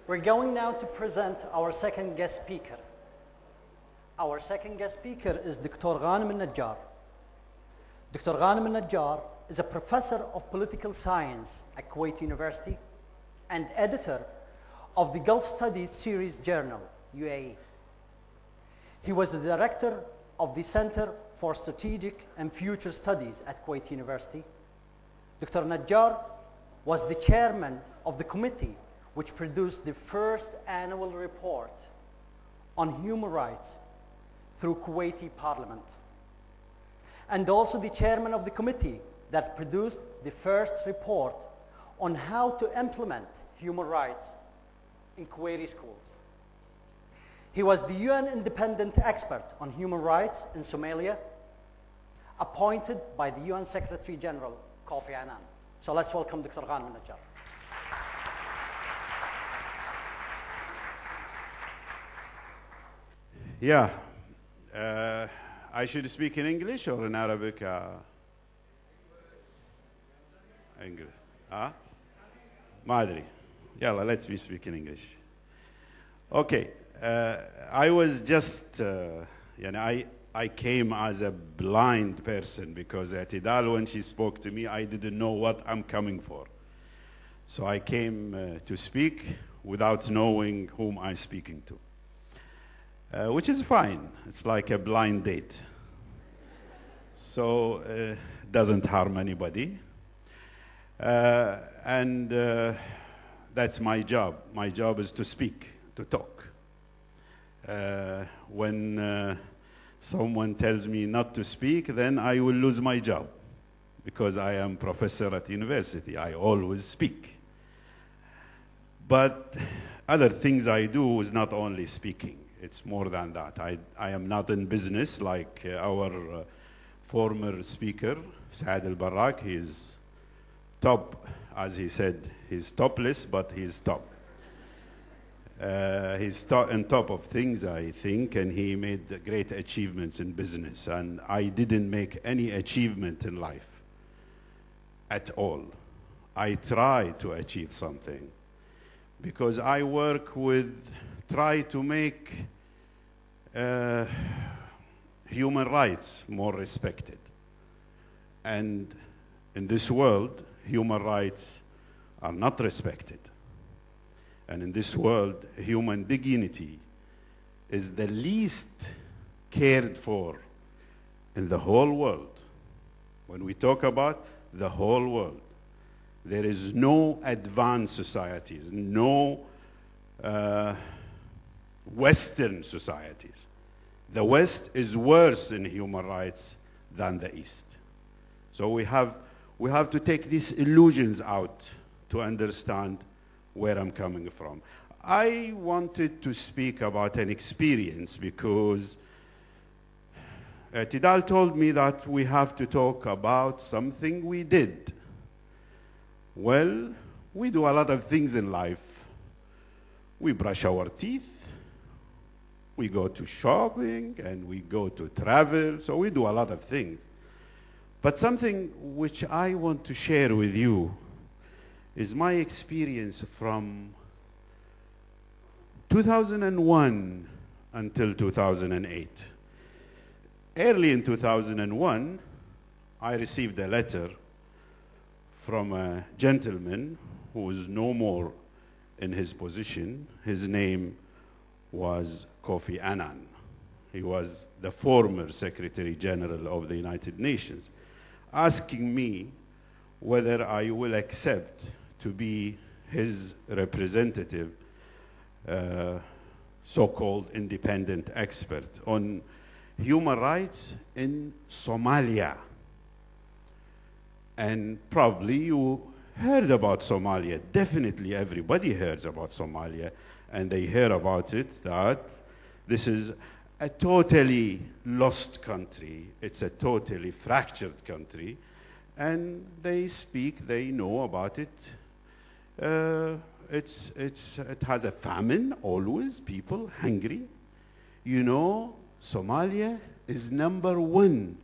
We're going now to present our second guest speaker. Our second guest speaker is Dr. Ghanim Alnajjar. Dr. Ghanim Alnajjar is a professor of political science at Kuwait University and editor of the Gulf Studies Series Journal, UAE. He was the director of the Center for Strategic and Future Studies at Kuwait University. Dr. Najjar was the chairman of the committee which produced the first annual report on human rights through Kuwaiti Parliament, and also the chairman of the committee that produced the first report on how to implement human rights in Kuwaiti schools. He was the UN independent expert on human rights in Somalia, appointed by the UN Secretary General, Kofi Annan. So let's welcome Dr. Ghanim Alnajjar. Yeah, I should speak in English or in Arabic? English. ما أدري. يلا, let me speak in English. Okay, I was just, I came as a blind person because Atidal, when she spoke to me, I didn't know what I'm coming for. So I came to speak without knowing whom I'm speaking to. Which is fine. It's like a blind date. So it doesn't harm anybody. And that's my job. My job is to speak, to talk. When someone tells me not to speak, then I will lose my job. Because I am professor at university, I always speak. But other things I do is not only speaking. It's more than that. I am not in business like our former speaker, Saad al-Barrak. He's top, as he said, he's topless, but he's top. He's on top of things, I think, and he made great achievements in business. And I didn't make any achievement in life at all. I try to achieve something because I work with, try to make human rights more respected. And in this world, human rights are not respected. And in this world, human dignity is the least cared for in the whole world. When we talk about the whole world, there is no advanced societies, no Western societies. The West is worse in human rights than the East. So we have to take these illusions out to understand where I'm coming from. I wanted to speak about an experience because Tidal told me that we have to talk about something we did. Well, we do a lot of things in life. We brush our teeth, we go to shopping, and we go to travel, so we do a lot of things. But something which I want to share with you is my experience from 2001 until 2008. Early in 2001, I received a letter from a gentleman who is no more in his position. His name was Kofi Annan. He was the former Secretary General of the United Nations, asking me whether I will accept to be his representative, so-called independent expert on human rights in Somalia. And probably you heard about Somalia. Definitely everybody hears about Somalia, and they hear about it that this is a totally lost country. It's a totally fractured country, and they know about it. It has a famine always, people hungry. You know, Somalia is #1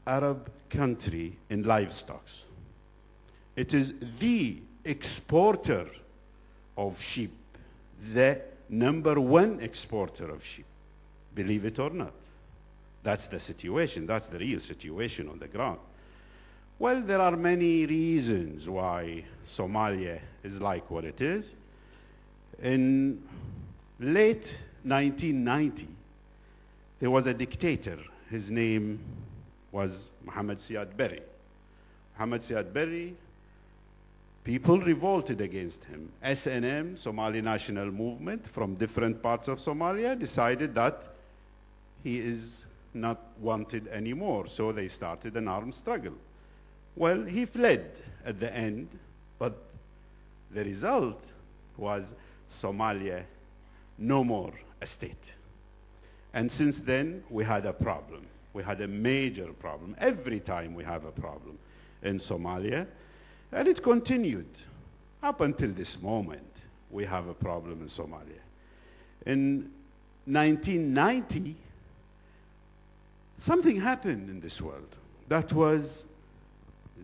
Arab country in livestock. It is the exporter of sheep, the #1 exporter of sheep, believe it or not. That's the situation. That's the real situation on the ground. Well, there are many reasons why Somalia is like what it is. In late 1990, there was a dictator. His name was Mohammed Siad Barre. Mohammed Siad Barre, people revolted against him. SNM, Somali National Movement, from different parts of Somalia, decided that he is not wanted anymore, so they started an armed struggle. Well, he fled at the end, but the result was Somalia no more a state. And since then, we had a problem. We had a major problem. Every time we have a problem in Somalia, and it continued up until this moment. We have a problem in Somalia. In 1990, something happened in this world. That was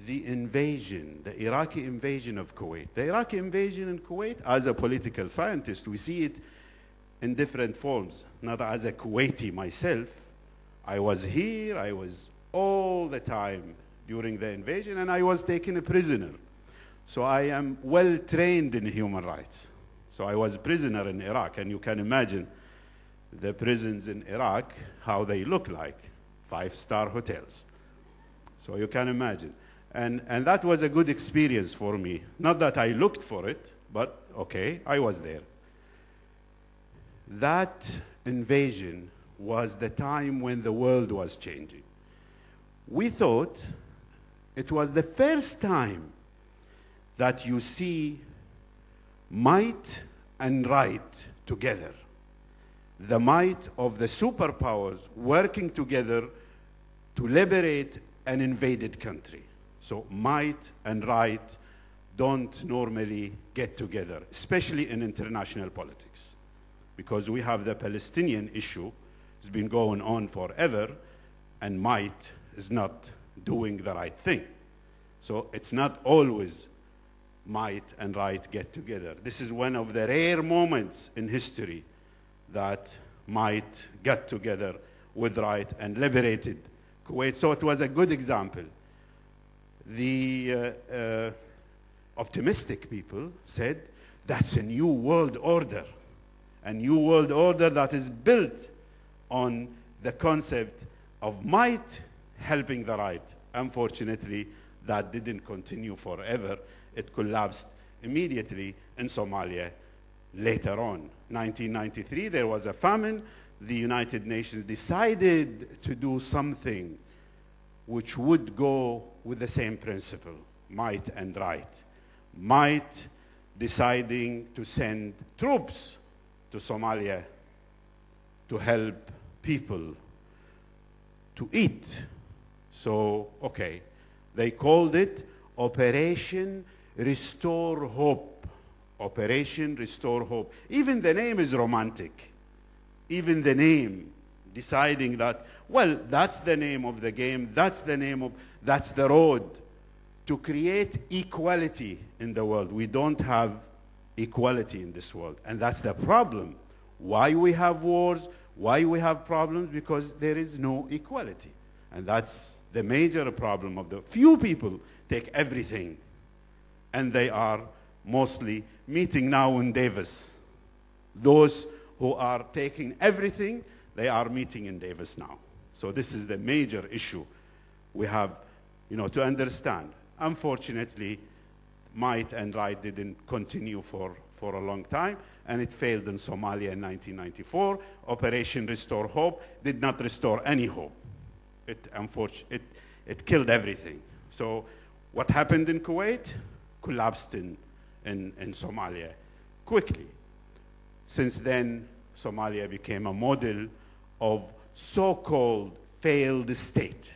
the invasion, the Iraqi invasion of Kuwait. The Iraqi invasion in Kuwait, as a political scientist, we see it in different forms. Not as a Kuwaiti myself. I was here, I was all the time during the invasion, and I was taken a prisoner. So I am well trained in human rights. So I was a prisoner in Iraq, and you can imagine the prisons in Iraq, how they look like, 5-star hotels. So you can imagine. And that was a good experience for me. Not that I looked for it, but okay, I was there. That invasion was the time when the world was changing. We thought it was the first time that you see might and right together. The might of the superpowers working together to liberate an invaded country. So might and right don't normally get together, especially in international politics. Because we have the Palestinian issue, it's been going on forever, and might is not doing the right thing. So it's not always might and right get together. This is one of the rare moments in history that might got together with right and liberated Kuwait. So it was a good example. The optimistic people said, that's a new world order. A new world order that is built on the concept of might helping the right. Unfortunately, that didn't continue forever. It collapsed immediately in Somalia later on. 1993, there was a famine. The United Nations decided to do something which would go with the same principle, might and right. Might deciding to send troops to Somalia to help people to eat. So, okay, they called it Operation Restore Hope. Operation Restore Hope. Even the name is romantic. Even the name, deciding that, well, that's the name of the game, that's the road to create equality in the world. We don't have equality in this world, and that's the problem. Why we have wars, why we have problems? Because there is no equality. And that's the major problem of the few people take everything, and they are mostly meeting now in Davis. Those who are taking everything, they are meeting in Davis now. So this is the major issue we have, to understand. Unfortunately, might and right didn't continue for a long time, and it failed in Somalia in 1994. Operation Restore Hope did not restore any hope. It killed everything. So what happened in Kuwait collapsed in Somalia quickly. Since then, Somalia became a model of so-called failed state.